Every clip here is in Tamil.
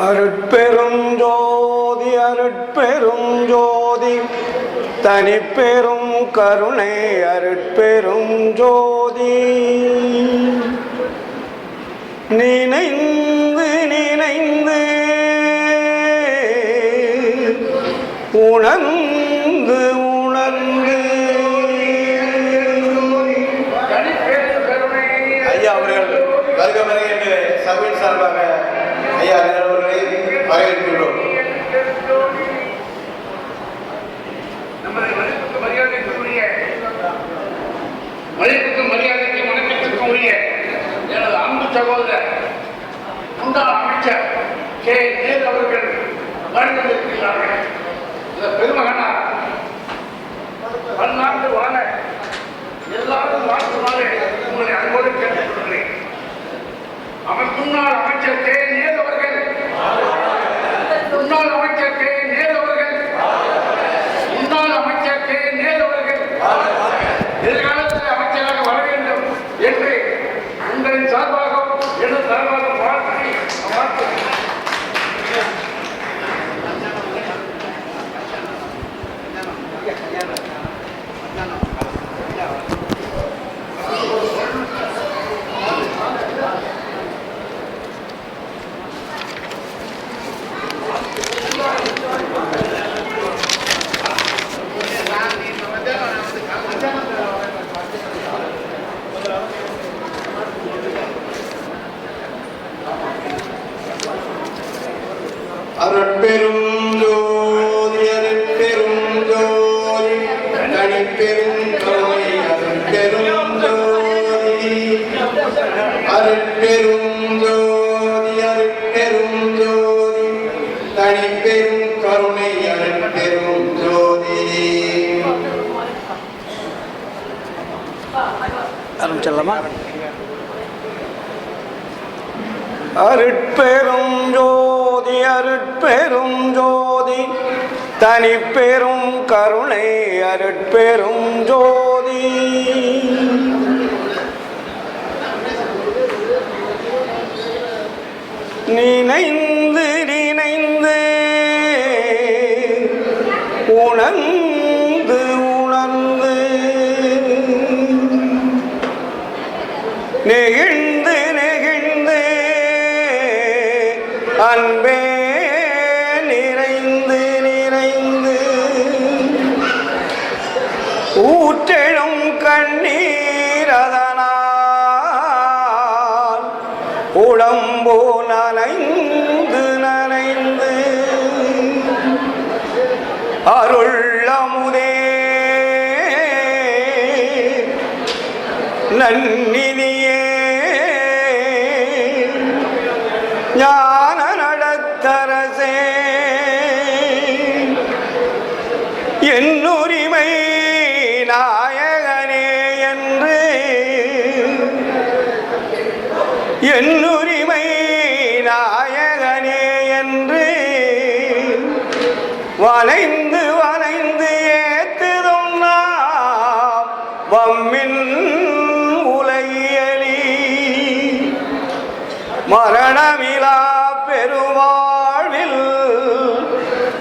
அருட்பெரும் ஜோதி அருட்பெரும் ஜோதி தனிப்பெரும் கருணை அருட்பெரும் ஜோதி நினைந்து நினைந்து உணர்ந்து உணர்ந்து ஐயா அவர்கள் வருக வருக என்று சபையின் சார்பாக ஐயா அவர்களை வரவேற்கின்றோம். மதிப்புக்கும் மரியாதைக்கு வணக்கத்திற்கும் உரிய எனது அன்பு சகோதரர் முன்னாள் அமைச்சர் கே. நேரு அவர்கள் வாழ்ந்திருக்கிறார்கள். இந்த பெருமகனார் பன்னாட்டு வாழ எல்லாரும் வாழ்த்துமாறு உங்களை அன்போடு கேட்டுக் கொள்கிறேன். முன்னாள் அமைச்சர் கே. நேரு அவர்கள் முன்னாள் அமைச்சர் கே. நேரு அவர்கள் முன்னாள் அமைச்சர் கே. நேரு அவர்கள் எதிர்காலத்தில் அமைச்சராக வர வேண்டும் என்று உங்களின் சார்பாகவும் எனது சார்பாக வாழ்த்து அருட்பெரும் ஜோதி அருட்பெரும் ஜோதி தனிப்பெரும் கருணை அருட்பெரும் ஜோதி அருட்பெரும் ஜோதி அருட்பெரும் ஜோதி தனிப்பெரும் கருணை அருட்பெரும் ஜோதி. ஆரம்பிச்சிடலாமா? அருட்பெரும் ஜோதி அருட்பெரும் ஜோதி தனிப்பெரும் கருணை அருட்பெரும் ஜோதி நினைந்து நினைந்து உணர்ந்து உணர்ந்து நெகிழ்ந்து நெகிழ்ந்து அன்பே நிறைந்து நிறைந்து ஊற்றெழும் கண்ணீர் அதனால் உடம்போ நனைந்து நனைந்து அருள் அமுதே நன்னிதியே ஞான நடத்தரசே என்னுரிமை நாயகனே என்று என்னுரிமை நாயகனே என்று வளைந்து வளைந்து ஏத்துதும் நாம் வம்மின் உலகியலி மரணமிலா பெருவாழ்வில்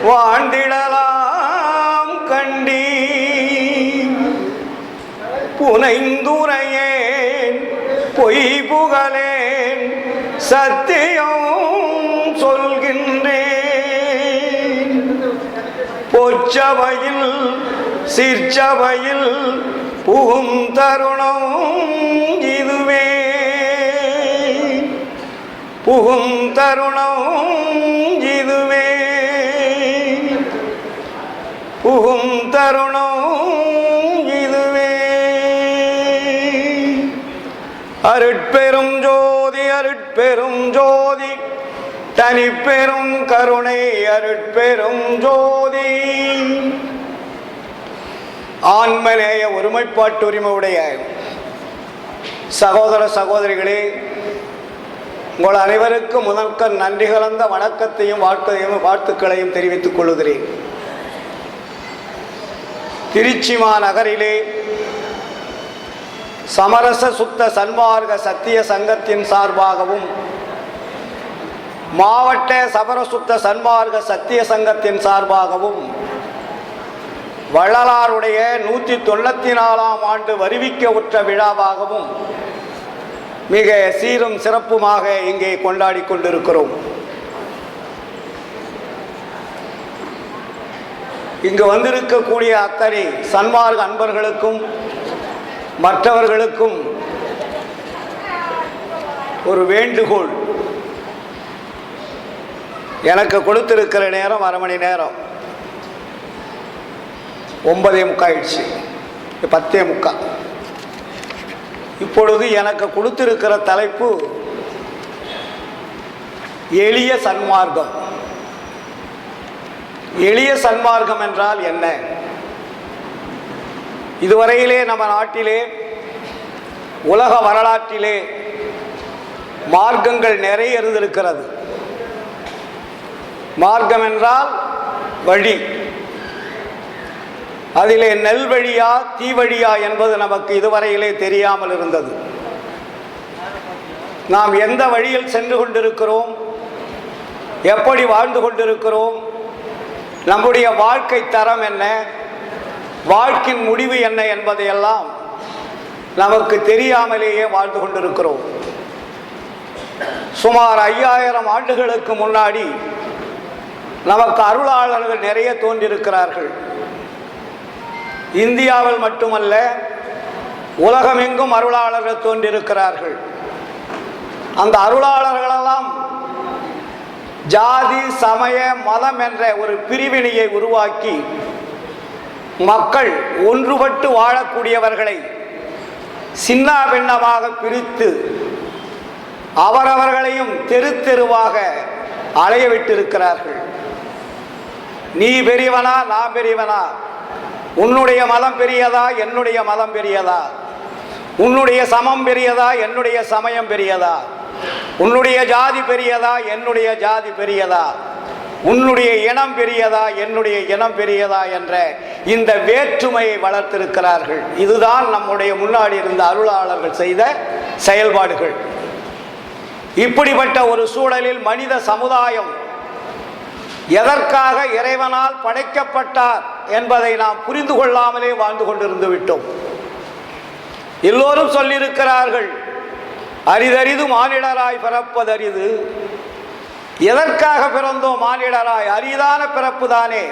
வாழ்ந்திடலாம் கண்டி புனைந்துரையேன் பொய் புகழேன் சத்தியம் சொல்கின்றேன். பொற்சபையில் சிற்சபையில் புகும் தருணம் இதுவே புகும் தருணம் இதுவே புகும் தருணம் இதுவே. அருட்பெரும் ஜோதி அருட்பெரும் ஜோதி தனிப்பெரும் கருணை அருட்பெரும் ஜோதி. ஆன்மநேய ஒருமைப்பாட்டுரிமையுடைய சகோதர சகோதரிகளே, உங்கள் அனைவருக்கும் முதற்க நன்றி கலந்த வணக்கத்தையும் வாழ்த்துக்களையும் தெரிவித்துக் கொள்கிறேன். திருச்சி மாநகரிலே சமரச சுத்த சன்மார்க்க சத்திய சங்கத்தின் சார்பாகவும் மாவட்ட சபரசுத்த சன்மார்க்க சத்திய சங்கத்தின் சார்பாகவும் வள்ளலாருடைய 194ஆம் ஆண்டு வருவிக்க உற்ற விழாவாகவும் மிக சீரும் சிறப்புமாக இங்கே கொண்டாடி கொண்டிருக்கிறோம். இங்கு வந்திருக்கக்கூடிய அத்தனை சன்மார்க்க அன்பர்களுக்கும் மற்றவர்களுக்கும் ஒரு வேண்டுகோள். எனக்கு கொடுத்திருக்கிற நேரம் அரை மணி நேரம், 9:45 ஆயிடுச்சு, 10:45. இப்பொழுது எனக்கு கொடுத்திருக்கிற தலைப்பு எளிய சன்மார்க்கம். எளிய சன்மார்க்கம் என்றால் என்ன? இதுவரையிலே நம்ம நாட்டிலே உலக வரலாற்றிலே மார்க்கங்கள் நிறைய இருந்திருக்கிறது. மார்க்கம் என்றால் வழி. அதிலே நெல் வழியா தீ வழியா என்பது நமக்கு இதுவரையிலே தெரியாமல் இருந்தது. நாம் எந்த வழியில் சென்று கொண்டிருக்கிறோம், எப்படி வாழ்ந்து கொண்டிருக்கிறோம், நம்முடைய வாழ்க்கை தரம் என்ன, வாழ்க்கையின் முடிவு என்ன என்பதையெல்லாம் நமக்கு தெரியாமலேயே வாழ்ந்து கொண்டிருக்கிறோம். சுமார் 5000 ஆண்டுகளுக்கு முன்னாடி நமக்கு அருளாளர்கள் நிறைய தோன்றியிருக்கிறார்கள். இந்தியாவில் மட்டுமல்ல, உலகமெங்கும் அருளாளர்கள் தோன்றியிருக்கிறார்கள். அந்த அருளாளர்களெல்லாம் ஜாதி சமய மதம் என்ற ஒரு பிரிவினையை உருவாக்கி மக்கள் ஒன்றுபட்டு வாழக்கூடியவர்களை சின்ன பின்னமாக பிரித்து அவரவர்களையும் தெரு தெருவாக அலைய விட்டிருக்கிறார்கள். நீ பெரியவனா நான் பெரியவனா, உன்னுடைய மதம் பெரியதா என்னுடைய மதம் பெரியதா, உன்னுடைய சமம் பெரியதா என்னுடைய சமயம் பெரியதா, உன்னுடைய ஜாதி பெரியதா என்னுடைய ஜாதி பெரியதா, உன்னுடைய இனம் பெரியதா என்னுடைய இனம் பெரியதா என்ற இந்த வேற்றுமையை வளர்த்திருக்கிறார்கள். இதுதான் நம்முடைய முன்னாடி இருந்த அருளாளர்கள் செய்த செயல்பாடுகள். இப்படிப்பட்ட ஒரு சூழலில் மனித சமுதாயம் எதற்காக இறைவனால் படைக்கப்பட்டார் என்பதை நாம் புரிந்து கொள்ளாமலே வாழ்ந்து கொண்டிருந்து விட்டோம். எல்லோரும் சொல்லியிருக்கிறார்கள், அரிதரிது மானிடராய் பிறப்பதரிது. எதற்காக பிறந்தோம் மானிடராய்? அரிதான பிறப்பு தானே.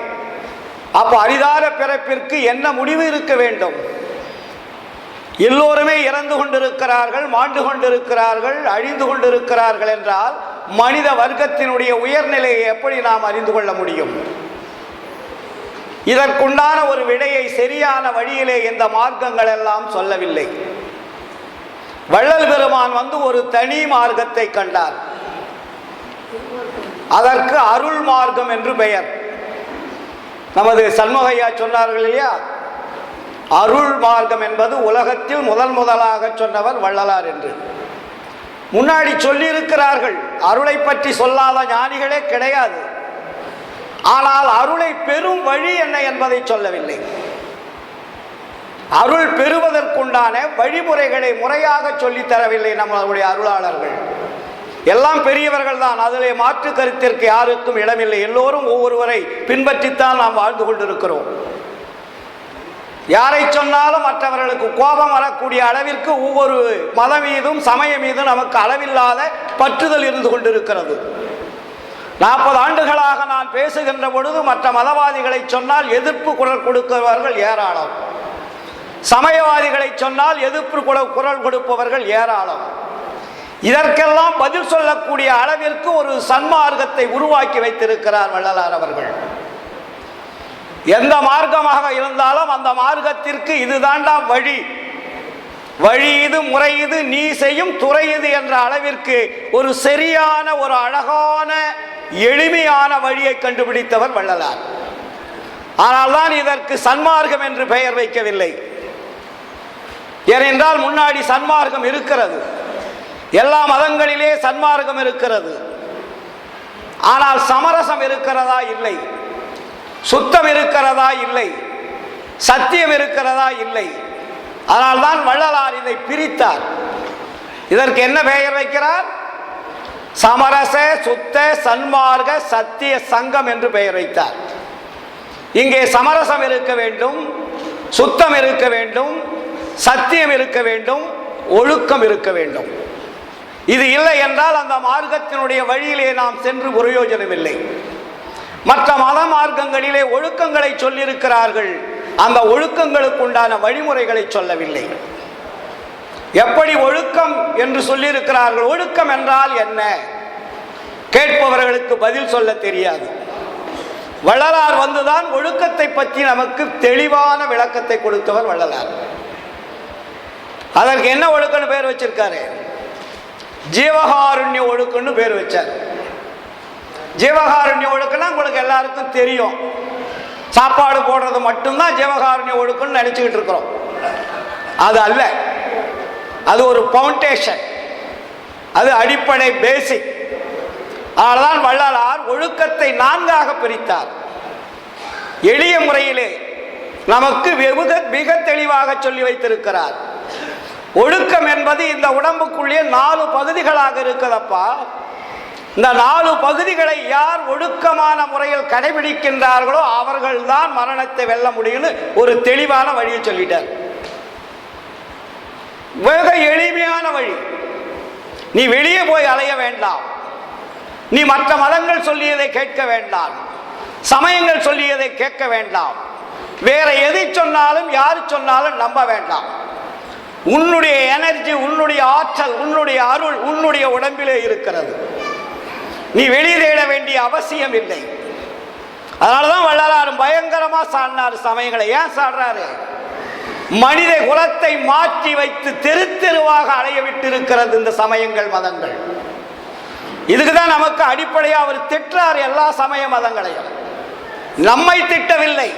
அப்போ அரிதான பிறப்பிற்கு என்ன முடிவு இருக்க வேண்டும்? எல்லோருமே இறந்து கொண்டிருக்கிறார்கள், மாண்டு கொண்டிருக்கிறார்கள், அழிந்து கொண்டிருக்கிறார்கள் என்றால் மனித வர்க்கத்தினுடைய உயர்நிலையை எப்படி நாம் அறிந்து கொள்ள முடியும்? இதற்குண்டான ஒரு விடையை சரியான வழியிலே இந்த மார்க்கங்கள் எல்லாம் சொல்லவில்லை. வள்ளல் பெருமான் ஒரு தனி மார்க்கத்தை கண்டார். அதற்கு அருள் மார்க்கம் என்று பெயர். நமது சண்முகையா சொன்னார்கள் இல்லையா, அருள் மார்க்கம் என்பது உலகத்தில் முதலாக சொன்னவர் வள்ளலார் என்று. முன்னாடி சொல்லியிருக்கிறார்கள். அருளை பற்றி சொல்லாத ஞானிகளே கிடையாது. ஆனால் அருளை பெறும் வழி என்ன என்பதை சொல்லவில்லை. அருள் பெறுவதற்குண்டான வழிமுறைகளை முறையாக சொல்லித் தரவில்லை நம்மளுடைய அருளாளர்கள். எல்லாம் பெரியவர்கள் தான், அதிலே மாற்று கருத்திற்கு யாருக்கும் இடமில்லை. எல்லோரும் ஒவ்வொருவரை பின்பற்றித்தான் நாம் வாழ்ந்து கொண்டிருக்கிறோம். யாரை சொன்னாலும் மற்றவர்களுக்கு கோபம் வரக்கூடிய அளவிற்கு ஒவ்வொரு மத மீதும் சமய மீதும் நமக்கு அளவில்லாத பற்றுதல் இருந்து கொண்டிருக்கிறது. 40 ஆண்டுகளாக நான் பேசுகின்ற பொழுது மற்ற மதவாதிகளை சொன்னால் எதிர்ப்பு குரல் கொடுக்கிறவர்கள் ஏராளம், சமயவாதிகளை சொன்னால் எதிர்ப்பு குரல் கொடுப்பவர்கள் ஏராளம். இதற்கெல்லாம் பதில் சொல்லக்கூடிய அளவிற்கு ஒரு சன்மார்க்கத்தை உருவாக்கி வைத்திருக்கிறார் வள்ளலார் அவர்கள். எந்த மார்க்கமாக இருந்தாலும் அந்த மார்க்கத்திற்கு இதுதாண்டா வழி, வழி இது, முறை இது, நீ செய்யும் துறை இது என்ற அளவிற்கு ஒரு சரியான, ஒரு அழகான, எளிமையான வழியை கண்டுபிடித்தவர் வள்ளலார். ஆனால் தான் இதற்கு சன்மார்க்கம் என்று பெயர் வைக்கவில்லை. ஏனென்றால் முன்னாடி சன்மார்க்கம் இருக்கிறது, எல்லா மதங்களிலே சன்மார்க்கம் இருக்கிறது. ஆனால் சமரசம் இருக்கிறதா? இல்லை. சுத்தம் இருக்கிறதா? இல்லை. சத்தியம் இருக்கிறதா? இல்லை. அதனால்தான் வள்ளலார் இதை பிரித்தார். இதற்கு என்ன பெயர் வைக்கிறார்? சமரச சுத்த சன்மார்க்க சத்திய சங்கம் என்று பெயர் வைத்தார். இங்கே சமரசம் இருக்க வேண்டும், சுத்தம் இருக்க வேண்டும், சத்தியம் இருக்க வேண்டும், ஒழுக்கம் இருக்க வேண்டும். இது இல்லை என்றால் அந்த மார்க்கத்தினுடைய வழியிலே நாம் சென்று பிரயோஜனம் இல்லை. மற்ற மத மார்க்கங்களிலே ஒழுக்கங்களை சொல்லியிருக்கிறார்கள், அந்த ஒழுக்கங்களுக்கு உண்டான வழிமுறைகளை சொல்லவில்லை. எப்படி ஒழுக்கம் என்று சொல்லியிருக்கிறார்கள்? ஒழுக்கம் என்றால் என்ன? கேட்பவர்களுக்கு பதில் சொல்ல தெரியாது. வள்ளலார் வந்துதான் ஒழுக்கத்தை பற்றி நமக்கு தெளிவான விளக்கத்தை கொடுத்தவர் வள்ளலார். அதற்கு என்ன ஒழுக்கம்னு பேர் வச்சிருக்காரு? ஜீவகாருண்ய ஒழுக்கம்னு பேர் வச்சார். ஜீவகாருண்ய ஒழுக்கம்னா உங்களுக்கு எல்லாருக்கும் தெரியும். சாப்பாடு போடுறது மட்டும்தான் ஜீவகாருண்ய ஒழுக்கம்னு நினைச்சுக்கிட்டு இருக்கிறோம். அது அல்ல, அது ஒரு பவுண்டேஷன், அது அடிப்படை பேசிக். அதனால்தான் வள்ளலார் ஒழுக்கத்தை 4ஆக பிரித்தார். எளிய முறையிலே நமக்கு மிக தெளிவாக சொல்லி வைத்திருக்கிறார். ஒழுக்கம் என்பது இந்த உடம்புக்குள்ளே 4 பகுதிகளாக இருக்குதப்பா. இந்த 4 பகுதிகளை யார் ஒழுக்கமான முறையில் கடைபிடிக்கின்றார்களோ அவர்கள்தான் மரணத்தை வெல்ல முடியும்னு ஒரு தெளிவான வழியை சொல்லிட்டார். வெக எளிமையான வழி. நீ வெளியே போய் அலைய வேண்டாம், நீ மற்ற மதங்கள் சொல்லியதை கேட்க வேண்டாம், சமயங்கள் சொல்லியதை கேட்க வேண்டாம், வேற எதை சொன்னாலும் யாரு சொன்னாலும் நம்ப வேண்டாம். உன்னுடைய எனர்ஜி, உன்னுடைய ஆற்றல், உன்னுடைய அருள் உன்னுடைய உடம்பிலே இருக்கிறது. நீ வெளியே தேட வேண்டிய அவசியம் இல்லை. அதனாலதான் வள்ளலாரும் பயங்கரமா சாடினார் சமயங்களை. ஏன் சாடுறாரு? மனித குலத்தை மாற்றி வைத்து தெரு தெருவாக அலைய விட்டு இருக்கிறது இந்த சமயங்கள், மதங்கள். இதுக்குதான் நமக்கு அடிப்படையா அவர் திட்டார் எல்லா சமய மதங்களையும். நம்மை திட்டவில்லை,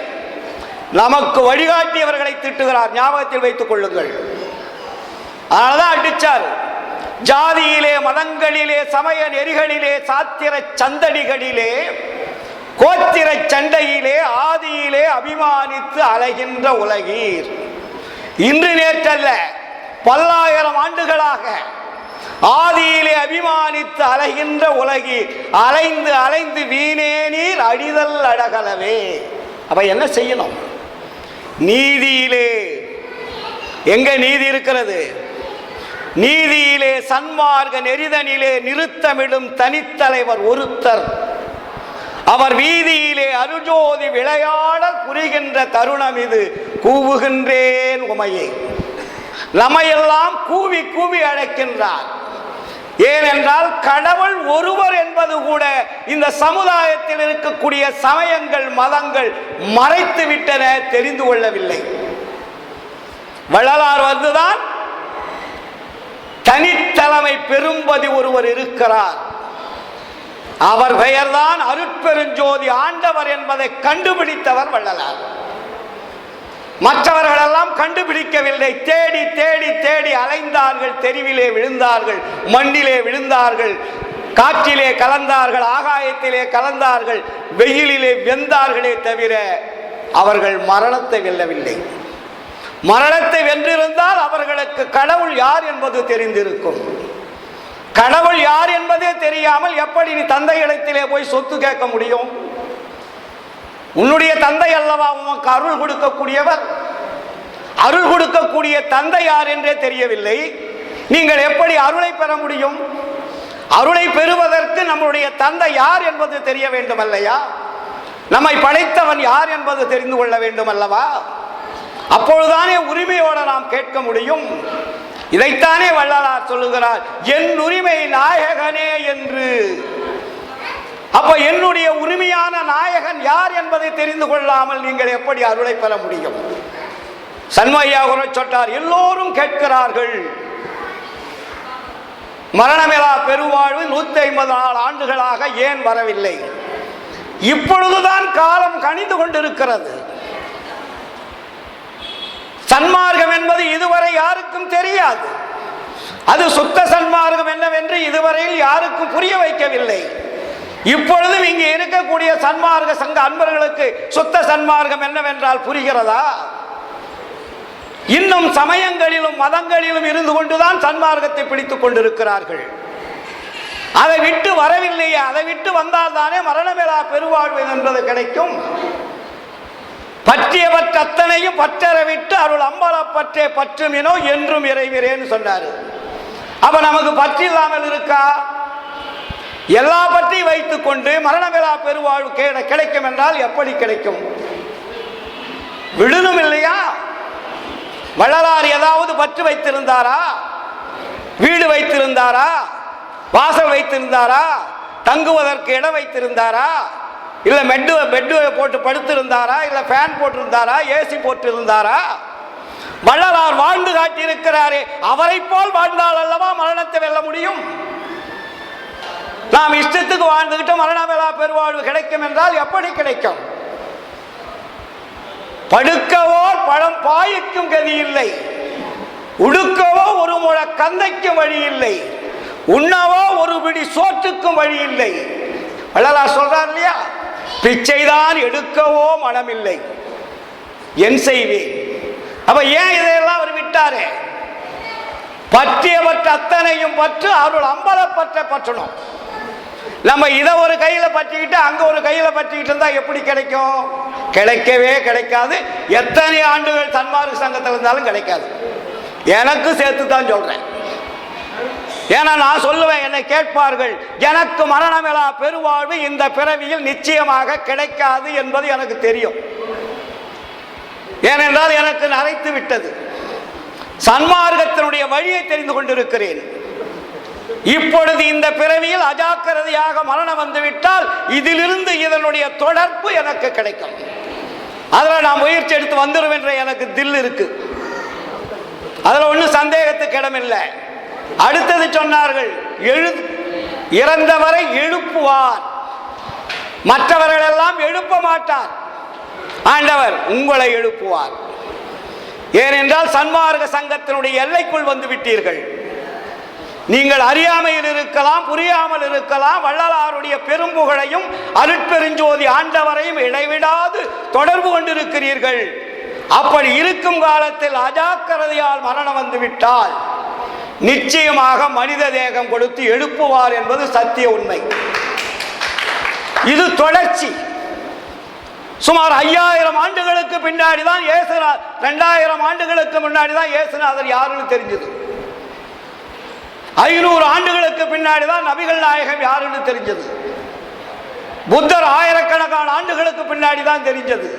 நமக்கு வழிகாட்டியவர்களை திட்டுகிறார். ஞாபகத்தில் வைத்துக் கொள்ளுங்கள். அதனாலதான் அடிச்சார். ஜாதியிலே, மதங்களிலே, சமய நெறிகளிலே, சாத்திர சந்தடிகளிலே, கோத்திர சண்டையிலே, ஆதியிலே அபிமானித்து அலைகின்ற உலகீர். இன்று நேற்றல்ல, பல்லாயிரம் ஆண்டுகளாக ஆதியிலே அபிமானித்து அலைகின்ற உலகீர். அலைந்து அலைந்து வீணே நீர் அடிதல் அடகலவே. அப்ப என்ன செய்யணும்? நீதியிலே எங்க நீதி இருக்கிறது? நீதியிலே சன்மார்க்க நெறிதனிலே நிறுத்தமிடும் தனித்தலைவர் ஒருத்தர். அவர் வீதியிலே அருஜோதி விளையாடல் புரிகின்ற தருணம் இது. கூவுகின்றேன் உமையே. நம்மையெல்லாம் கூவி கூவி அழைக்கின்றார். ஏனென்றால் கடவுள் ஒருவர் என்பது கூட இந்த சமுதாயத்தில் இருக்கக்கூடிய சமயங்கள், மதங்கள் மறைத்து விட்டன, தெரிந்து கொள்ளவில்லை. வள்ளலார் வந்துதான் தனித்தலைமை பெரும்பதி ஒருவர் இருக்கிறார். அவர் பெயர்தான் அருட்பெருஞ்சோதி ஆண்டவர் என்பதை கண்டுபிடித்தவர் வள்ளலார். மற்றவர்கள் எல்லாம் கண்டுபிடிக்கவில்லை. தேடி தேடி தேடி அலைந்தார்கள். தெருவிலே விழுந்தார்கள், மண்ணிலே விழுந்தார்கள், காற்றிலே கலந்தார்கள், ஆகாயத்திலே கலந்தார்கள், வெயிலிலே வெந்தார்களே தவிர அவர்கள் மரணத்தை வெல்லவில்லை. மரணத்தை வென்றிருந்தால் அவர்களுக்கு கடவுள் யார் என்பது தெரிந்திருக்கும். கடவுள் யார் என்பதே தெரியாமல் எப்படி நீ தந்தை இடத்திலே போய் சொத்து கேட்க முடியும்? உன்னுடைய தந்தை அல்லவா உனக்கு அருள் கொடுக்கக்கூடியவர். அருள் கொடுக்கக்கூடிய தந்தை யார் என்றே தெரியவில்லை. நீங்கள் எப்படி அருளை பெற முடியும்? அருளை பெறுவதற்கு நம்முடைய தந்தை யார் என்பது தெரிய வேண்டும் அல்லையா? நம்மை படைத்தவன் யார் என்பது தெரிந்து கொள்ள வேண்டும் அல்லவா? அப்பொழுதுதானே உரிமையோட நாம் கேட்க முடியும். இதைத்தானே வள்ளலார் சொல்லுகிறார், என் உரிமை நாயகனே என்று. அப்ப என்னுடைய உரிமையான நாயகன் யார் என்பதை தெரிந்து கொள்ளாமல் நீங்கள் எப்படி அருளை பெற முடியும்? சண்மையா சொன்னார், எல்லோரும் கேட்கிறார்கள். மரணமிலா பெருவாழ்வு 154 ஆண்டுகளாக ஏன் வரவில்லை? இப்பொழுதுதான் காலம் கனிந்து கொண்டிருக்கிறது. சன்மார்க்கம் என்பது இதுவரை யாருக்கும் தெரியாது. அது சுத்த சன்மார்க்கம் என்னவென்று இதுவரையில் யாருக்கும் புரிய வைக்கவில்லை. இப்பொழுதும் இங்கே இருக்கக்கூடிய சன்மார்க்க சங்க அன்பர்களுக்கு சுத்த சன்மார்க்கம் என்னவென்றால் புரிகிறதா? இன்னும் சமயங்களிலும் மதங்களிலும் இருந்து கொண்டுதான் சன்மார்க்கத்தை பிடித்துக் கொண்டிருக்கிறார்கள். அதை விட்டு வரவில்லையே, அதை விட்டு வந்தால் தானே மரணமிலா பெருவாழ்வு என்பது கிடைக்கும். பற்றிய பற்று அத்தனையும் பற்றற விட்டு அருள் அம்பல பற்றே பற்றுமினோ என்றும் இறைவிரேன்னு சொன்னாரு. அப்ப நமக்கு பற்று இல்லாமல் இருக்கா? எல்லா பற்றியும் வைத்துக் கொண்டு மரணமிலா பெருவாழ்வு கிடைக்கும் என்றால் எப்படி கிடைக்கும்? விடணும் இல்லையா? வள்ளலார் ஏதாவது பற்று வைத்திருந்தாரா? வீடு வைத்திருந்தாரா? வாசல் வைத்திருந்தாரா? தங்குவதற்கு இடம் வைத்திருந்தாரா? இல்ல பெட்டு போட்டு படுத்திருந்தாரா? இல்ல ஃபேன் போட்டிருந்தாரா? ஏசி போட்டிருந்தாரா? வள்ளலார் வாழ்ந்து காட்டியிருக்கிறாரே, அவரை போல் வாழ்ந்தால் அல்லவா மரணத்தை வெல்ல முடியும். நாம் இஷ்டத்துக்கு வாழ்ந்துகிட்டு மரணமிலா பெருவாழ்வு கிடைக்கும் என்றால் எப்படி கிடைக்கும்? படுக்கவோ பழம் பாய்க்கும் கதி இல்லை, உடுக்கவோ ஒரு முழ கந்தைக்கும் வழி இல்லை, உண்ணவோ ஒரு பிடி சோற்றுக்கும் வழி இல்லை. வள்ளலார் சொல்றார் இல்லையா, பிச்சைதான் எடுக்கவோ மனமில்லை, என் செய்வேன். அப்ப ஏன் இதையெல்லாம் அவர் விட்டாரே? பற்றியவற்ற அத்தனையும் பற்று அருள் அம்பலப்பற்ற பற்றணும். நம்ம இதை ஒரு கையில பற்றிக்கிட்டு அங்க ஒரு கையில பற்றிக்கிட்டு இருந்தா எப்படி கிடைக்கும்? கிடைக்கவே கிடைக்காது. எத்தனை ஆண்டுகள் சன்மார்க்க சங்கத்தில் இருந்தாலும் கிடைக்காது. எனக்கு சேர்த்து தான் சொல்றேன். ஏன்னா நான் சொல்லுவேன், என்னை கேட்பார்கள், எனக்கு மரணமிலா பெருவாழ்வு இந்த பிறவியில் நிச்சயமாக கிடைக்காது என்பது எனக்கு தெரியும். ஏனென்றால் எனக்கு நரைத்து விட்டது. சன்மார்க்கத்தினுடைய வழியை தெரிந்து கொண்டிருக்கிறேன். இப்பொழுது இந்த பிறவியில் அஜாக்கிரதையாக மரணம் வந்துவிட்டால் இதிலிருந்து இதனுடைய தொடர்பு எனக்கு கிடைக்கும். அதில் நான் முயற்சி எடுத்து வந்துடும் என்ற எனக்கு தில் இருக்கு. அதில் ஒன்றும் சந்தேகத்துக்கு இடமில்லை. அடுத்தது சொன்னார்கள், இறந்தவரை எழுப்புவார், மற்றவர்கள் எல்லாம் எழுப்ப மாட்டார், ஆண்டவர் உங்களை எழுப்புவார். ஏனென்றால் சன்மார்க்க சங்கத்தினுடைய எல்லைக்குள் வந்து விட்டீர்கள். நீங்கள் அறியாமையில் இருக்கலாம், புரியாமல் இருக்கலாம். வள்ளலாருடைய பெரும்புகழையும் அருட்பெருஞ்சோதி ஆண்டவரையும் இடைவிடாது தொடர்பு கொண்டிருக்கிறீர்கள். அப்படி இருக்கும் காலத்தில் அஜாக்கிரதையால் மரணம் வந்துவிட்டால் நிச்சயமாக மனித தேகம் கொடுத்து எழுப்புவார் என்பது சத்திய உண்மை. இது தொடர்ச்சி. சுமார் 5000 ஆண்டுகளுக்கு பின்னாடிதான் இயேசுநாதர், 2000 ஆண்டுகளுக்கு முன்னாடிதான் இயேசுநாதர் யாருன்னு தெரிஞ்சது. 500 ஆண்டுகளுக்கு பின்னாடிதான் நபிகள் நாயகம் யாருன்னு தெரிஞ்சது. புத்தர் ஆயிரக்கணக்கான ஆண்டுகளுக்கு பின்னாடிதான் தெரிஞ்சது.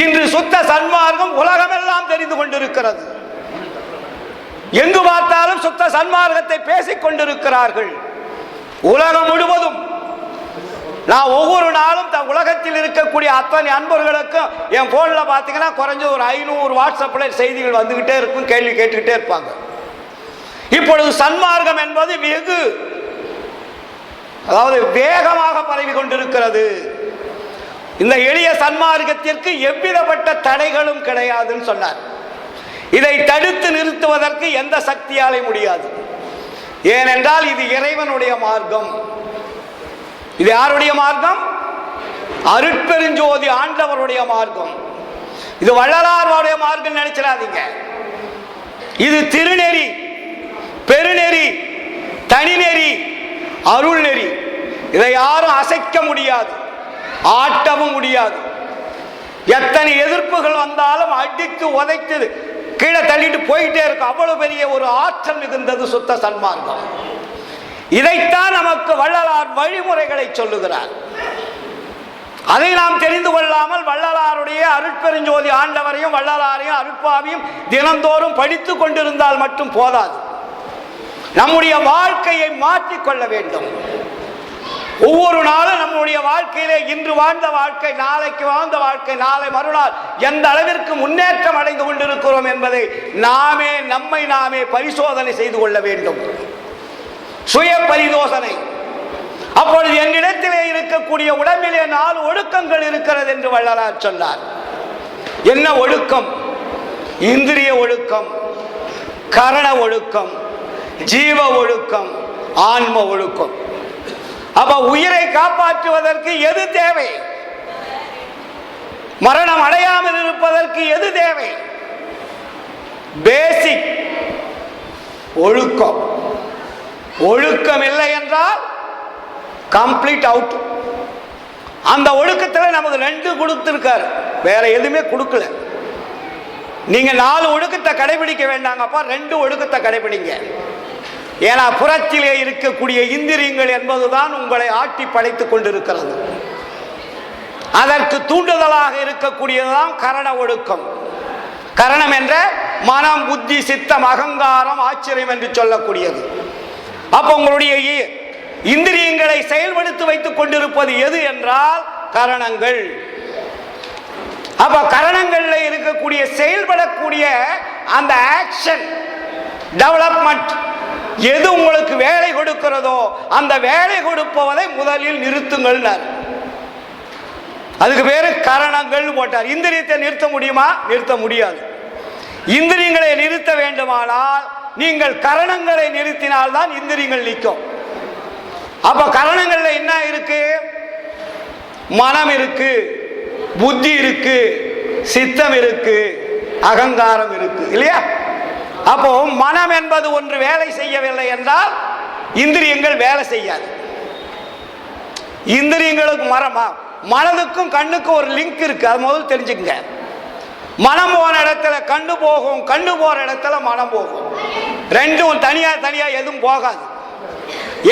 இன்று சுத்த சன்மார்க்கம் உலகமெல்லாம் தெரிந்து கொண்டிருக்கிறது. எங்கு பார்த்தாலும் சுத்த சன்மார்க்கத்தை பேசிக் கொண்டிருக்கிறார்கள். உலகம் முழுவதும் நான் ஒவ்வொரு நாளும் உலகத்தில் இருக்கக்கூடிய அத்தனை அன்பர்களுக்கும் என் போன்ல பாத்தீங்கன்னா குறைஞ்ச ஒரு 500 வாட்ஸ்அப்ல செய்திகள் வந்துகிட்டே இருக்கும், கேள்வி கேட்டுக்கிட்டே இருப்பாங்க. இப்பொழுது சன்மார்க்கம் என்பது வெகு வேகமாக பரவி கொண்டிருக்கிறது. இந்த எளிய சன்மார்க்கத்திற்கு எவ்விதப்பட்ட தடைகளும் கிடையாதுன்னு சொன்னார். இதை தடுத்து நிறுத்துவதற்கு எந்த சக்தியாலே முடியாது. ஏனென்றால் இது இறைவனுடைய மார்க்கம். இது யாருடைய மார்க்கம்? அருட்பெருஞ்சோதி ஆண்டவருடைய மார்க்கம். இது வள்ளலாருடைய மார்க்கம் நினைச்சிடாதீங்க. இது திருநெறி, பெருநெறி, தனிநெறி, அருள் நெறி. இதை யாரும் அசைக்க முடியாது, ஆட்டவும் முடியாது. எத்தனை எதிர்ப்புகள் வந்தாலும் அடித்து உதைத்து கீழே தள்ளிட்டு போயிட்டே இருக்கும். அவ்வளவு பெரிய ஒரு ஆற்றல் மிகுந்தது சுத்த சன்மார்க்கம். இதைத்தான் நமக்கு வள்ளலார் வழிமுறைகளை சொல்லுகிறார். அதை நாம் தெரிந்து கொள்ளாமல் வள்ளலாருடைய அருட்பெருஞ்சோதி ஆண்டவரையும் வள்ளலாரையும் அருட்பாவையும் தினந்தோறும் படித்துக் கொண்டிருந்தால் மட்டும் போதாது. நம்முடைய வாழ்க்கையை மாற்றிக்கொள்ள வேண்டும். ஒவ்வொரு நாளும் நம்முடைய வாழ்க்கையிலே இன்று வாழ்ந்த வாழ்க்கை, நாளைக்கு வாழ்ந்த வாழ்க்கை, நாளை மறுநாள் எந்த அளவிற்கு முன்னேற்றம் அடைந்து கொண்டிருக்கிறோம் என்பதை நம்மை நாமே பரிசோதனை செய்து கொள்ள வேண்டும். சுய பரிசோதனை. அப்பொழுது என்னிடத்திலே இருக்கக்கூடிய உடம்பிலே 4 ஒழுக்கங்கள் இருக்கிறது என்று வள்ளலார் சொன்னார். என்ன ஒழுக்கம்? இந்திரிய ஒழுக்கம், கரண ஒழுக்கம், ஜீவ ஒழுக்கம், ஆன்ம ஒழுக்கம். அப்ப உயிரை காப்பாற்றுவதற்கு எது தேவை? மரணம் அடையாமல் இருப்பதற்கு எது தேவை? பேசிக் ஒழுக்கம். ஒழுக்கம் இல்லை என்றால் கம்ப்ளீட் அவுட். அந்த ஒழுக்கத்தில் நமக்கு 2 கொடுத்துருக்காரு, வேற எதுவுமே கொடுக்கல. நீங்க 4 ஒழுக்கத்தை கடைபிடிக்க வேண்டாங்கப்பா, 2 ஒழுக்கத்தை கடைபிடிங்க. ஏன்னா புறத்திலே இருக்கக்கூடிய இந்திரியங்கள் என்பதுதான் உங்களை ஆட்டி படைத்துக் கொண்டிருக்கிறது. அதற்கு தூண்டுதலாக இருக்கக்கூடியதுதான் கரண ஒழுக்கம். கரணம் என்ற மனம், புத்தி, சித்தம், அகங்காரம், ஆச்சரியம் என்று சொல்லக்கூடியது. அப்ப உங்களுடைய இந்திரியங்களை செயல்படுத்தி வைத்துக் கொண்டிருப்பது எது என்றால் கரணங்கள். அப்ப கரணங்கள்ல இருக்கக்கூடிய செயல்படக்கூடிய அந்த ஆக்ஷன் டெவலப்மெண்ட் எது உங்களுக்கு வேலை கொடுக்கிறதோ அந்த வேலை கொடுப்பதை முதலில் நிறுத்துங்கள். அதுக்கு பேரு கரணங்கள் போட்டார். இந்திரியத்தை நிறுத்த முடியுமா? நிறுத்த முடியாது. இந்திரியங்களை நிறுத்த வேண்டுமானால் நீங்கள் கரணங்களை நிறுத்தினால்தான் இந்திரியங்கள் நிற்கும். அப்ப கரணங்கள்ல என்ன இருக்கு? மனம் இருக்கு, புத்தி இருக்கு, சித்தம் இருக்கு, அகங்காரம் இருக்கு, இல்லையா? அப்போ மனம் என்பது ஒன்று வேலை செய்யவில்லை என்றால் இந்திரியங்கள் வேலை செய்யாது. இந்திரியங்களுக்கு மனதுக்கும் கண்ணுக்கும் ஒரு லிங்க் இருக்கு, அது முதல் தெரிஞ்சுக்கங்க. மனம் போன இடத்துல கண்ணு போகும், கண்ணு போற இடத்துல மனம் போகும். ரெண்டும் தனியா தனியா எதுவும் போகாது.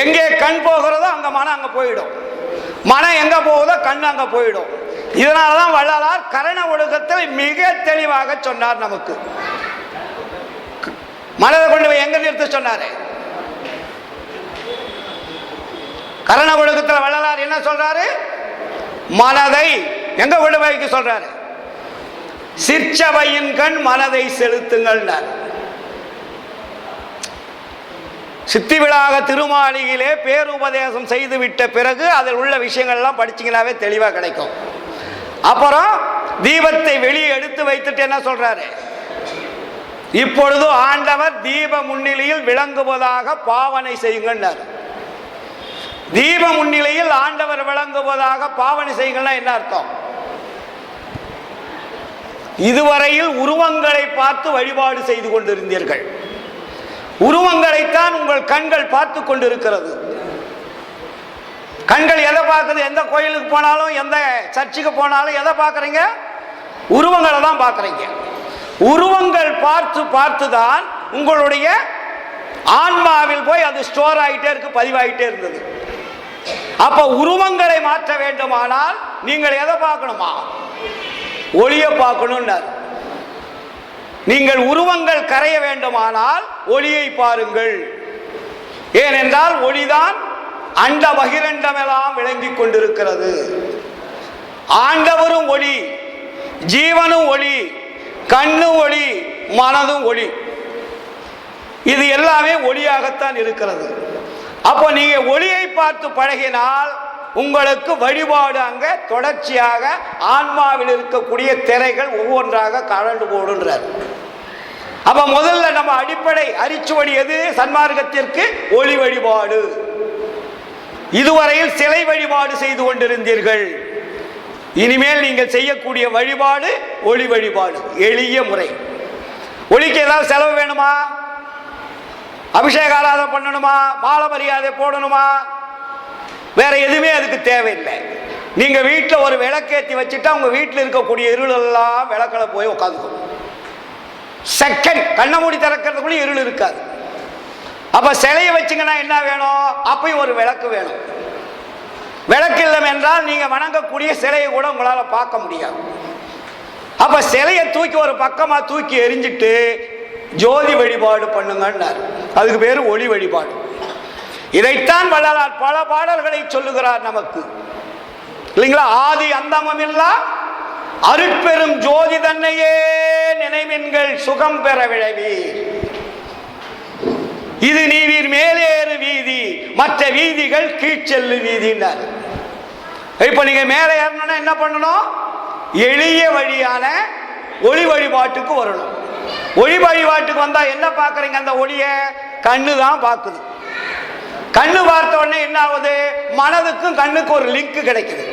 எங்கே கண் போகிறதோ அங்க மனம் அங்க போயிடும், மனம் எங்க போகுதோ கண்ணு அங்க போயிடும். இதனாலதான் வள்ளலார் கரண ஒழுக்கத்தில் மிக தெளிவாக சொன்னார். நமக்கு மனதை கொண்டு போய் எங்க நிறுத்த சொன்னாரு? கரண ஒழுக்கத்தில் வள்ளலார் என்ன சொல்றாரு? மனதை எங்க கொண்டு போய் சொல்றாரு? சிற்சபையின் கண் மனதை செலுத்துங்கள். சித்தி விழாக திருமாளிகையிலே பேருபதேசம் செய்து விட்ட பிறகு அதில் உள்ள விஷயங்கள்லாம் படிச்சீங்கன்னாவே தெளிவா கிடைக்கும். அப்புறம் தீபத்தை வெளியே எடுத்து வைத்துட்டு என்ன சொல்றாரு? இப்பொழுது ஆண்டவர் தீப முன்னிலையில் விளங்குவதாக பாவனை செய்யுங்கள். தீப முன்னிலையில் ஆண்டவர் விளங்குவதாக பாவனை செய்யுங்கள்னா என்ன அர்த்தம்? இதுவரையில் உருவங்களை பார்த்து வழிபாடு செய்து கொண்டிருந்தீர்கள். உருவங்களைத்தான் உங்கள் கண்கள் பார்த்து கொண்டிருக்கிறது. கண்கள் எதை பார்க்குது? எந்த கோயிலுக்கு போனாலும் எந்த சர்ச்சுக்கு போனாலும் எதை பார்க்குறீங்க? உருவங்களை தான் பார்க்குறீங்க. உருவங்கள் பார்த்து பார்த்து தான் உங்களுடைய ஆன்மாவில் போய் அது ஸ்டோர் ஆகிட்டே இருக்கு, பதிவாகிட்டே இருந்தது. அப்ப உருவங்களை மாற்ற வேண்டுமானால் நீங்கள் எதை பார்க்கணுமா? ஒளியை பார்க்கணும்னார். நீங்கள் உருவங்கள் கரைய வேண்டுமானால் ஒளியை பாருங்கள். ஏனென்றால் ஒளிதான் அண்ட பகிரண்டமெல்லாம் விளங்கிக் கொண்டிருக்கிறது. ஆண்டவரும் ஒளி, ஜீவனும் ஒளி, கண்ணும் ஒளி, மனதும் ஒளி. இது எல்லாமே ஒளியாகத்தான் இருக்கிறது. அப்போ நீங்க ஒளியை பார்த்து பழகினால் உங்களுக்கு வழிபாடு அங்க தொடர்ச்சியாக ஆன்மாவில் இருக்கக்கூடிய திரைகள் ஒவ்வொன்றாக கலந்து போடுன்றார். அப்ப முதல்ல நம்ம அடிப்படை அரிச்சுவடி எது? சன்மார்க்கத்திற்கு ஒளி வழிபாடு. இதுவரையில் சிலை வழிபாடு செய்து கொண்டிருந்தீர்கள். இனிமேல் நீங்கள் செய்யக்கூடிய வழிபாடு ஒளி வழிபாடு, எளிய முறை. ஒளிக்கு ஏதாவது செலவு வேணுமா? அபிஷேக ஆராதனை பண்ணணுமா? மாலை மரியாதை போடணுமா? வேற எதுவுமே அதுக்கு தேவையில்லை. நீங்க வீட்டில் ஒரு விளக்கேற்றி வச்சுட்டா உங்க வீட்டில் இருக்கக்கூடிய இருள் எல்லாம் விளக்கில் போய் உட்காந்துக்கும். செகண்ட் கண்ணை மூடி திறக்கிறதுக்குள்ள இருள் இருக்காது. அப்ப சிலையை வச்சுங்கன்னா என்ன வேணும்? அப்பயும் ஒரு விளக்கு வேணும். விளக்கு இல்லை என்றால் நீங்க வணங்கக்கூடிய சிலையை கூட உங்களால பார்க்க முடியாது. அப்ப சிலையை தூக்கி ஒரு பக்கமா தூக்கி எரிஞ்சிட்டு ஜோதி வழிபாடு பண்ணுங்கன்னார். அதுக்கு பேரு ஒளி வழிபாடு. இதைத்தான் வள்ளலார் பல பாடல்களை சொல்லுகிறார் நமக்கு, இல்லைங்களா? ஆதி அந்தமமில்லா அருட்பெரும் ஜோதி தன்னையே நினைவின்கள் சுகம் பெற விளைவீர். இது நீவீர் மேலேறு வீதி, மற்ற வீதிகள் கீழ்ச்செல்லு வீதினார். இப்ப நீங்க மேலே ஏறணும்னா என்ன பண்ணணும்? எளிய வழியான ஒளி வழிபாட்டுக்கு வரணும். ஒளி வழிபாட்டுக்கு வந்தா என்ன பார்க்கறீங்க? அந்த ஒளிய கண்ணு தான் பார்க்குது. கண்ணு பார்த்த உடனே என்ன ஆகுது? மனதுக்கும் கண்ணுக்கு ஒரு லிங்க் கிடைக்குது.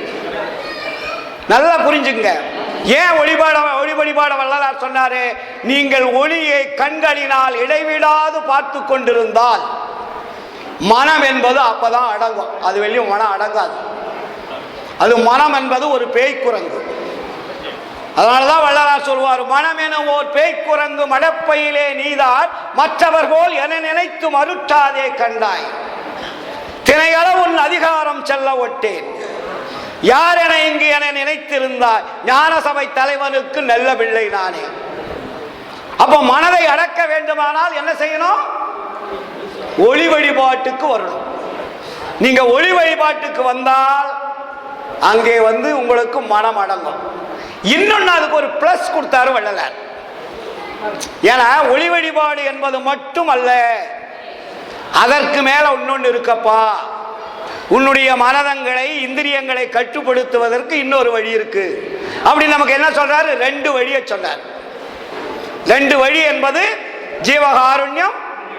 நல்லா புரிஞ்சுங்க. ஏன் ஒளி வழிபாட வள்ளலார் சொன்னாரு? நீங்கள் ஒளியை கண்களினால் இடைவிடாது பார்த்து கொண்டிருந்தால் மனம் என்பது அப்பதான் அடங்கும். அது வெளியும் மனம் அடங்காது. அது மனம் என்பது ஒரு பேய்க்குரங்கு. அதனாலதான் வள்ளலார் சொல்வார், மனம் என ஓர் பேய்க்குரங்கு மடப்பையிலே நீதார் மற்றவர் போல் என நினைத்து மறுட்டாதே கண்டாய் தினையளவு உன் அதிகாரம் செல்ல ஒட்டேன் யார் என இங்கு என நினைத்திருந்தாய் ஞான சபை தலைவனுக்கு நல்ல பிள்ளை நானே. அப்ப மனதை அடக்க வேண்டுமானால் என்ன செய்யணும்? ஒளி வழிபாட்டுக்கு வரணும். நீங்க ஒளி வழிபாட்டுக்கு வந்தால் அங்கே உங்களுக்கு மனம் அடங்கும். இன்னொன்னு அதுக்கு ஒரு பிளஸ் கொடுத்தாரு வள்ளலார். ஏன்னா ஒளி வழிபாடு என்பது மட்டும் அல்ல, அதற்கு மேல இன்னொன்னு இருக்கப்பா. உன்னுடைய மனதங்களை இந்திரியங்களை கட்டுப்படுத்துவதற்கு இன்னொரு வழி இருக்கு. அப்படி நமக்கு என்ன சொல்றாரு? 2 வழியை சொன்னார். 2 வழி என்பது ஜீவகாருண்யம்,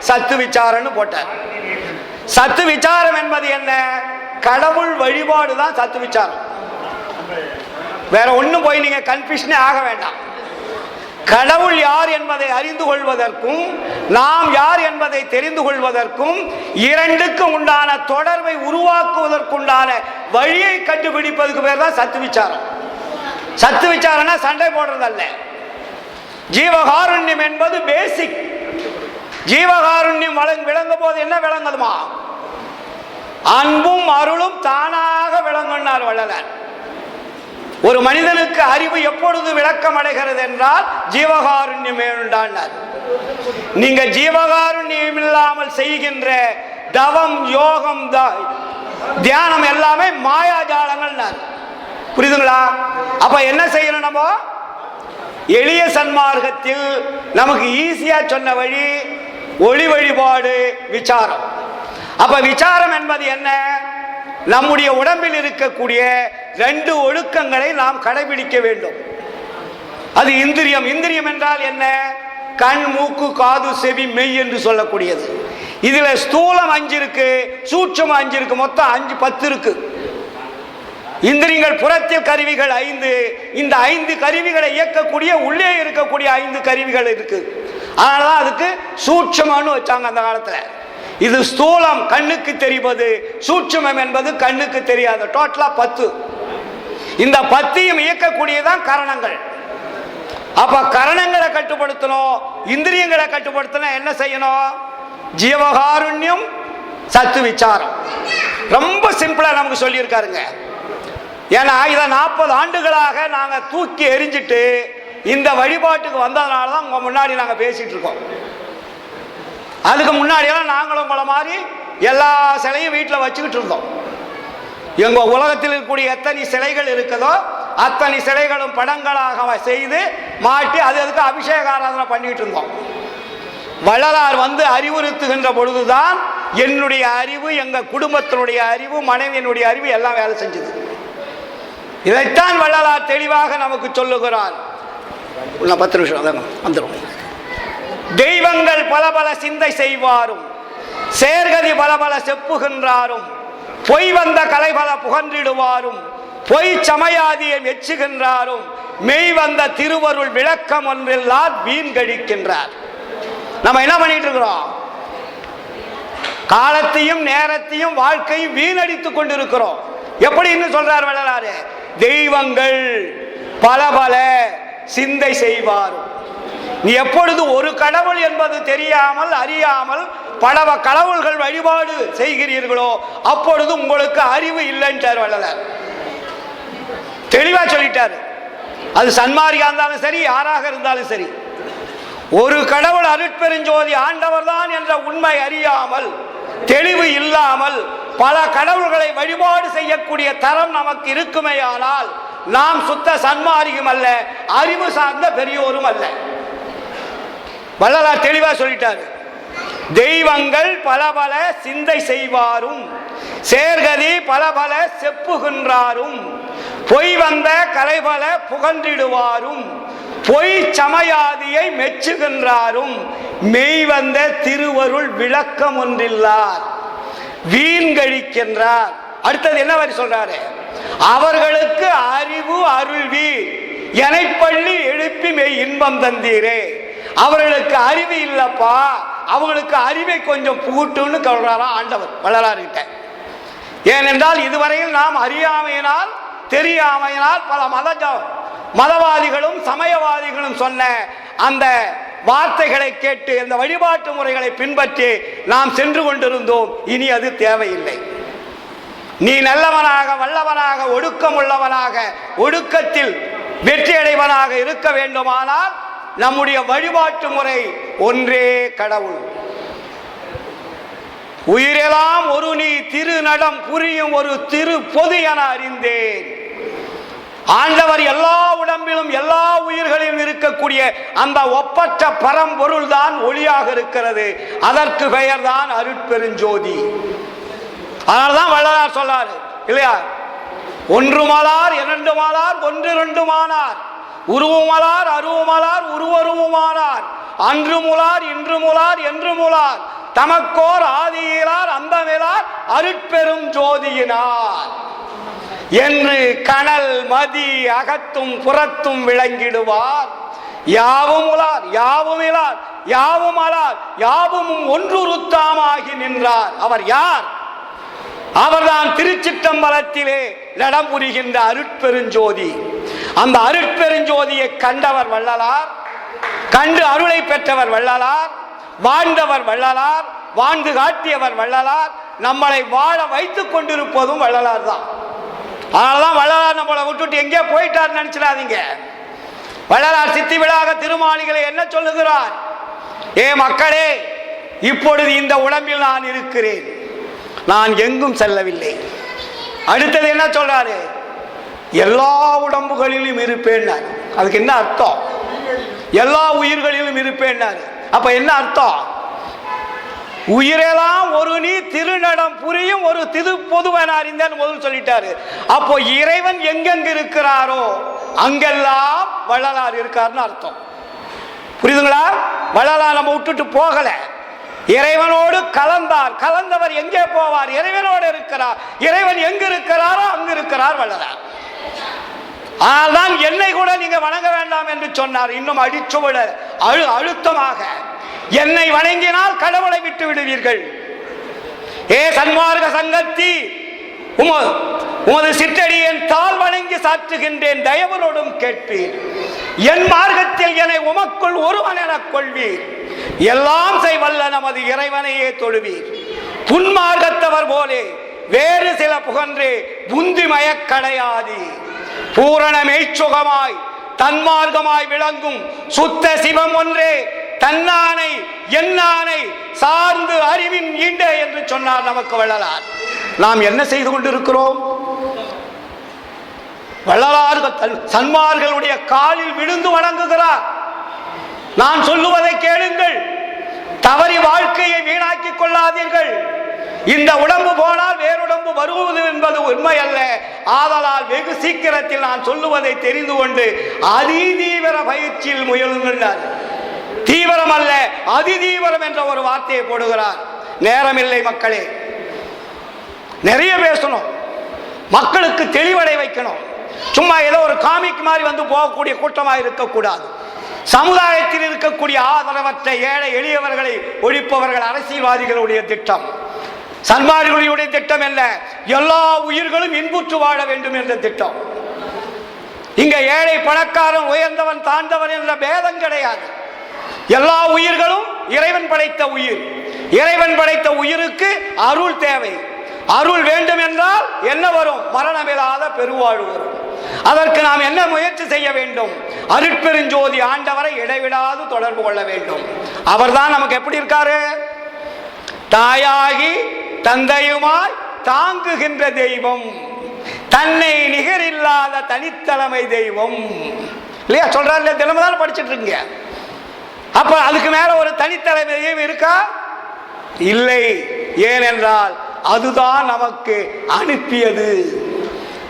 சத்து விசாரம்னு போட்டார். சத்து விசாரம் என்பது என்ன? கடவுள் வழிபாடு தான் சத்து விசாரம். வேற ஒண்ணும் போய் நீங்க கன்ஃபியூஷனே ஆக வேண்டாம். கடவுள் யார் என்பதை அறிந்து கொள்வதற்கும் நாம் யார் என்பதை தெரிந்து கொள்வதற்கும் இரண்டுக்கும் உண்டான தொடர்பை உருவாக்குவதற்குண்டான வழியை கண்டுபிடிப்பதற்கு பேர் தான் சத்து விசாரம். சத்து விசாரம்னா சண்டை போடுறதல்ல. ஜீவகாருண்யம் என்பது பேசிக். ஜீவகாருண்யம் விளங்கும் போது என்ன விளங்குதுமா? அன்பும் அருளும் தானாக விளங்கினார் வள்ளலார். ஒரு மனிதனுக்கு அறிவு எப்பொழுது விளக்கம் அடைகிறது என்றால் ஜீவகாருண்யம் வேண்டார். நீங்க ஜீவகாருண்யம் இல்லாமல் செய்கின்ற தவம், யோகம், தியானம் எல்லாமே மாயாஜாலங்கள். புரியுதுங்களா? அப்ப என்ன செய்யணும்? நம்ம எளிய சன்மார்க்கத்தில் நமக்கு ஈஸியா சொன்ன வழி ஒளி வழிபாடு, விசாரம். அப்ப விசாரம் என்பது என்ன? நம்முடைய உடம்பில் இருக்கக்கூடிய 2 ஒழுக்கங்களை நாம் கடைபிடிக்க வேண்டும். அது இந்திரியம். இந்திரியம் என்றால் என்ன? கண், மூக்கு, காது, செவி, மெய் என்று சொல்லக்கூடியது. இதுல ஸ்தூலம் 5 இருக்கு, சூட்சமம் 5 இருக்கு, மொத்தம் 5 10 இருக்கு. இந்திரியங்கள் புறத்தில் கருவிகள் 5. இந்த 5 கருவிகளை இயக்கக்கூடிய உள்ளே இருக்கக்கூடிய 5 கருவிகள் இருக்கு. அதனாலதான் அதுக்கு சூட்சமம்னு வச்சாங்க அந்த காலத்துல. இது ஸ்தூலம், கண்ணுக்கு தெரிவது. சூட்சுமம் என்பது கண்ணுக்கு தெரியாது. டோட்டலா 10. இந்த 10ஐயும் இயக்கக்கூடியதான் கரணங்கள். அப்ப கரணங்களை கட்டுப்படுத்தணும், இந்திரியங்களை கட்டுப்படுத்தணும். என்ன செய்யணும்? ஜீவகாருண்யம், சத்து விசாரம். ரொம்ப சிம்பிளா நமக்கு சொல்லி இருக்காருங்க. ஏன்னா இதை 40 ஆண்டுகளாக நாங்க தூக்கி எரிஞ்சிட்டு இந்த வழிபாட்டுக்கு வந்ததுனாலதான் உங்க முன்னாடி நாங்க பேசிட்டு இருக்கோம். அதுக்கு முன்னாடியெல்லாம் நாங்களும் உங்களை மாதிரி எல்லா சிலையும் வீட்டில் வச்சுக்கிட்டு இருந்தோம். எங்க உலகத்தில் இருக்கக்கூடிய எத்தனை சிலைகள் இருக்குதோ அத்தனை சிலைகளும் படங்களாக செய்து மாட்டி அதுக்கு அபிஷேக ஆராதனை பண்ணிட்டு இருந்தோம். வள்ளலார் அறிவுறுத்துகின்ற பொழுதுதான் என்னுடைய அறிவு, எங்க குடும்பத்தினுடைய அறிவு, மனைவியினுடைய அறிவு எல்லாம் வேலை செஞ்சது. இதைத்தான் வள்ளலார் தெளிவாக நமக்கு சொல்லுகிறார். 10 நிமிஷம் வந்துடும். தெய்வங்கள் பல பல சிந்தை செய்வாரும், சேர்கதி பல பல செப்புகின்றாரும், பொய் வந்த கலை பல புகன்றிடுவாரும், பொய் சமயாதியை மெச்சுகின்றாரும், மெய் வந்த திருவருள் விளக்கம் ஒன்றெல்லாம் வீண் கழிக்கின்றார். நம்ம என்ன பண்ணிட்டு இருக்கிறோம்? காலத்தையும் நேரத்தையும் வாழ்க்கையும் வீணடித்துக் கொண்டிருக்கிறோம். எப்படின்னு சொல்றார் வள்ளலாரு? தெய்வங்கள் பல பல சிந்தை செய்வாரும். நீ எப்பொழுது ஒரு கடவுள் என்பது தெரியாமல் அறியாமல் பல கடவுள்கள் வழிபாடு செய்கிறீர்களோ அப்பொழுது உங்களுக்கு அறிவு இல்லைன்றார் வள்ளலார். தெளிவா சொல்லிட்டாரு. அது சன்மார்க்கா இருந்தாலும் சரி, யாராக இருந்தாலும் சரி, ஒரு கடவுள் அருட்பெருஞ்சோதி ஆண்டவர் தான் என்ற உண்மை அறியாமல், தெளிவு இல்லாமல் பல கடவுள்களை வழிபாடு செய்யக்கூடிய தரம் நமக்கு இருக்குமேயானால் நாம் சுத்த சன்மார்க்கம் அல்ல, அறிவு சார்ந்த பெரியோரும் அல்ல. வள்ளலார் தெளிவா சொல்லிட்டாரு. தெய்வங்கள் பல பல சிந்தை செய்வாரும், சேர்கதி பல பல செப்புகின்றாரும், பொய் வந்த கலை பல புகன்றிடுவாரும், பொய் சமயாதியை மெச்சுகின்றாரும், மெய் வந்த திருவருள் விளக்கம் ஒன்றில்லார், வீண் கழிக்கின்றார். அடுத்தது என்ன வரி சொல்றாரு? அவர்களுக்கு அறிவு அருள்வி எனைப்பள்ளி எழுப்பி மெய் இன்பம் தந்தீரே. அவர்களுக்கு அறிவு இல்லப்பா, அவங்களுக்கு அறிவை கொஞ்சம் புகுட்டுன்னு சொல்றாராம் ஆண்டவர் வள்ளலார்கிட்ட. ஏனென்றால் இதுவரையில் நாம் அறியாமையினால் தெரியாமையினால் பல மதவாதிகளும் சமயவாதிகளும் சொன்ன அந்த வார்த்தைகளை கேட்டு அந்த வழிபாட்டு முறைகளை பின்பற்றி நாம் சென்று கொண்டிருந்தோம். இனி அது தேவையில்லை. நீ நல்லவனாக வல்லவனாக ஒடுக்கம் உள்ளவனாக ஒடுக்கத்தில் வெற்றி அடைவனாக இருக்க வேண்டுமானால் நம்முடைய வழிபாட்டு முறை ஒன்றே கடவுள். உயிரெல்லாம் ஒரு நீ திருநடம் புரியும் ஒரு திரு பொது என அறிந்தேன். ஆண்டவர் எல்லா உடம்பிலும் எல்லா உயிர்களிலும் இருக்கக்கூடிய அந்த ஒப்பற்ற பரம்பொருள் தான் ஒளியாக இருக்கிறது. அதற்கு பெயர் தான் அருட்பெருஞ்சோதி. அதனால்தான் வள்ளலார் சொல்லாரு இல்லையா, ஒன்று மலார் இரண்டு மலார் ஒன்று இரண்டு மானார், உருவமலார் அருவமலார் உருவருவமானார், அன்று முலார் இன்று முலார் என்று முலார், தமக்கோர் ஆதியிலார் அந்தமிலார் அருட்பெரும் ஜோதியினார் என்று கனல் மதி அகத்தும் புறத்தும் விளங்கிடுவார். யாவும் உலார் யாவும் இலார் யாவும் அலார் யாவும் ஒன்றுருத்தாமாகி நின்றார். அவர் யார்? அவர்தான் திருச்சிற்றம்பலத்திலே நடம் புரிகின்ற அருட்பெருஞ்சோதி. அந்த அருட்பெருஞ்சோதியை கண்டவர் வள்ளலார், கண்டு அருளை பெற்றவர் வள்ளலார், வாழ்ந்தவர் வள்ளலார், வாழ்ந்து காட்டியவர் வள்ளலார், நம்மளை வாழ வைத்துக் கொண்டிருப்பதும் வள்ளலார் தான். அதனாலதான் வள்ளலார் நம்மளை விட்டுட்டு எங்கே போயிட்டார் நினைச்சிடாதீங்க. வள்ளலார் சித்தி விழாக திருமாளிகளை என்ன சொல்லுகிறார்? ஏ மக்களே, இப்பொழுது இந்த உடம்பில் நான் இருக்கிறேன், நான் எங்கும் செல்லவில்லை. அடுத்தது என்ன சொல்றாரு? எல்லா உடம்புகளிலும் இருப்பேன். அதுக்கு என்ன அர்த்தம்? எல்லா உயிர்களிலும் இருப்பேன். அப்ப என்ன அர்த்தம்? உயிரெல்லாம் ஒரு நீ திருநடம் புரியும் ஒரு திரு பொதுவென அறிந்தேன் முதல் சொல்லிட்டாரு. அப்போ இறைவன் எங்கெங்க இருக்கிறாரோ அங்கெல்லாம் வள்ளலார் இருக்காருன்னு அர்த்தம். புரியுதுங்களா? வள்ளலார் நம்ம விட்டுட்டு போகல, இறைவனோடு கலந்தார். கலந்தவர் எங்கே போவார்? இறைவனோடு இருக்கிறார். இறைவன் எங்க இருக்கிறாரோ அங்கு இருக்கிறார் வள்ளலார். ஆனால் என்னை கூட நீங்க வணங்க வேண்டாம் என்று சொன்னார். இன்னும் அடிச்சுவிட அழுத்தமாக, என்னை வணங்கினால் கடவுளை விட்டு விடுவீர்கள். ஏ சன்மார்க்க சங்கத்தி, உமது சிற்றடியின் தாழ் வணங்கி சாற்றுகின்றேன், தயவனோடும் கேட்பீர். என் மார்க்கத்தில் என்னை உமக்குள் ஒருவன் என கொள்வீர். எல்லாம் செய்வல்ல நமது இறைவனையே தொழுவீர். புன்மார்க்கத்தவர் போலே வேறு சில புகன்றே புந்திமய கடையாதி. பூரண மெய்ச்சுகமாய் தன்மார்க்கமாய் விளங்கும் சுத்த சிவம் ஒன்றே தன்னானை என்னானை சார்ந்து அறிவின் ஈண்ட என்று சொன்னார் நமக்கு வள்ளலார். நாம் என்ன செய்து கொண்டிருக்கிறோம்? வள்ளலார்கள் சன்மார்களுடைய காலில் விழுந்து வணங்குகிறார். நான் சொல்லுவதை கேளுங்கள், தவறி வாழ்க்கையை வீணாக்கி கொள்ளாதீர்கள். இந்த உடம்பு போனால் வேறுடம்பு வருவது என்பது உண்மை அல்ல. ஆதலால் வெகு சீக்கிரத்தில் நான் சொல்லுவதை தெரிந்து கொண்டு அதிதீவிர பயிற்சியில் முயலுங்கள். தீவிரம் அல்ல, அதிதீவிரம் என்ற ஒரு வார்த்தையை போடுகிறார். நேரமில்லை மக்களே, நிறைய பேசணும், மக்களுக்கு தெளிவடை வைக்கணும். சும்மா ஏதோ ஒரு காமிக் மாதிரி வந்து போகக்கூடிய கூட்டமாக இருக்கக்கூடாது. சமுதாயத்தில் இருக்கக்கூடிய ஆதரவற்ற ஏழை எளியவர்களை ஒழிப்பவர்கள் அரசியல்வாதிகளுடைய திட்டம். சன்மார்களுடைய திட்டம் என்ன? எல்லா உயிர்களும் இன்புற்று வாழ வேண்டும் என்ற திட்டம். இங்க ஏழை பணக்காரன் உயர்ந்தவன் தாழ்ந்தவன் என்ற பேதம் கிடையாது. எல்லா உயிர்களும் இறைவன் படைத்த உயிர். இறைவன் படைத்த உயிருக்கு அருள் தேவை. அருள் வேண்டும் என்றால் என்ன வரும்? மரணமில்லாத பெருவாழ்வு வரும். அதற்கு நாம் என்ன முயற்சி செய்ய வேண்டும்? அருட்பெருஞ்சோதி ஆண்டவரை இடைவிடாது தொடர்பு கொள்ள வேண்டும். அவர்தான் நமக்கு எப்படி இருக்காரு? தாயாகி தந்தையுமாய் தாங்குகின்ற தெய்வம், தன்னை நிகரில்லாத தனித்தலைமை தெய்வம். இல்லையா சொல்றாரு? தினமும் படிச்சுட்டு இருக்கீங்க. அப்ப அதுக்கு மேல ஒரு தனித்தலைமை தெய்வம் இருக்கா? இல்லை. ஏனென்றால் அதுதான் நமக்கு அனுப்பியது.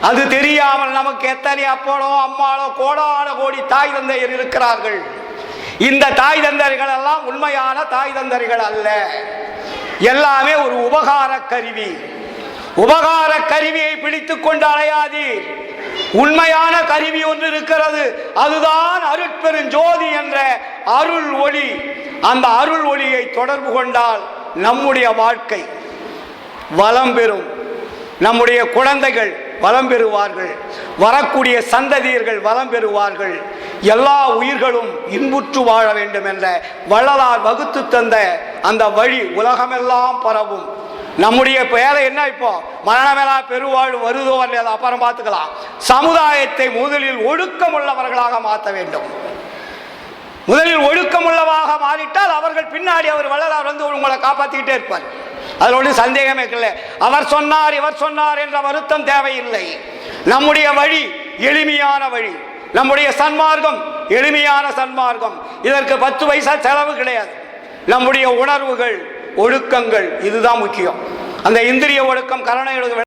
அது தெரியாமல் நமக்கு எத்தனை அப்பனோ அம்மாளோ கோடான கோடி தாய் தந்தையர் இருக்கிறார்கள். இந்த தாய் தந்தையர்கள் எல்லாம் உண்மையான தாய் தந்தையர்கள் அல்ல. எல்லாமே ஒரு உபகார கருவி. உபகார கருவியை பிடித்துக் கொண்டு அலையாதீர். உண்மையான கருவி ஒன்று இருக்கிறது. அதுதான் அருட்பெருஞ்சோதி என்ற அருள் ஒளி. அந்த அருள் ஒளியை தொடர்பு கொண்டால் நம்முடைய வாழ்க்கை வளம் பெறும், நம்முடைய குழந்தைகள் வளம் பெறுவார்கள், வரக்கூடிய சந்ததியர்கள் வளம் பெறுவார்கள், எல்லா உயிர்களும் இன்புற்று வாழ வேண்டும் என்ற வள்ளலார் வகுத்து தந்த அந்த வழி உலகமெல்லாம் பரவும். நம்முடைய வேலை என்ன? இப்போ மரணமெல்லா பெருவாழ்வு வருதோ அல்லது அப்புறம் பார்த்துக்கலாம். சமுதாயத்தை முதலில் ஒழுக்கமுள்ளவர்களாக மாற்ற வேண்டும். முதலில் ஒழுக்கமுள்ளவாக மாறிட்டால் அவர்கள் பின்னாடி அவர் வள்ளலார் வந்து உங்களை காப்பாற்றிக்கிட்டே இருப்பார். அதில் ஒன்றும் சந்தேகமே இல்லை. அவர் சொன்னார் இவர் சொன்னார் என்ற வருத்தம் தேவையில்லை. நம்முடைய வழி எளிமையான வழி, நம்முடைய சன்மார்க்கம் எளிமையான சன்மார்க்கம். இதற்கு 10 பைசா செலவு கிடையாது. நம்முடைய உணர்வுகள், ஒழுக்கங்கள், இதுதான் முக்கியம். அந்த இந்திரிய ஒழுக்கம், கருணை ஒழுக்கம்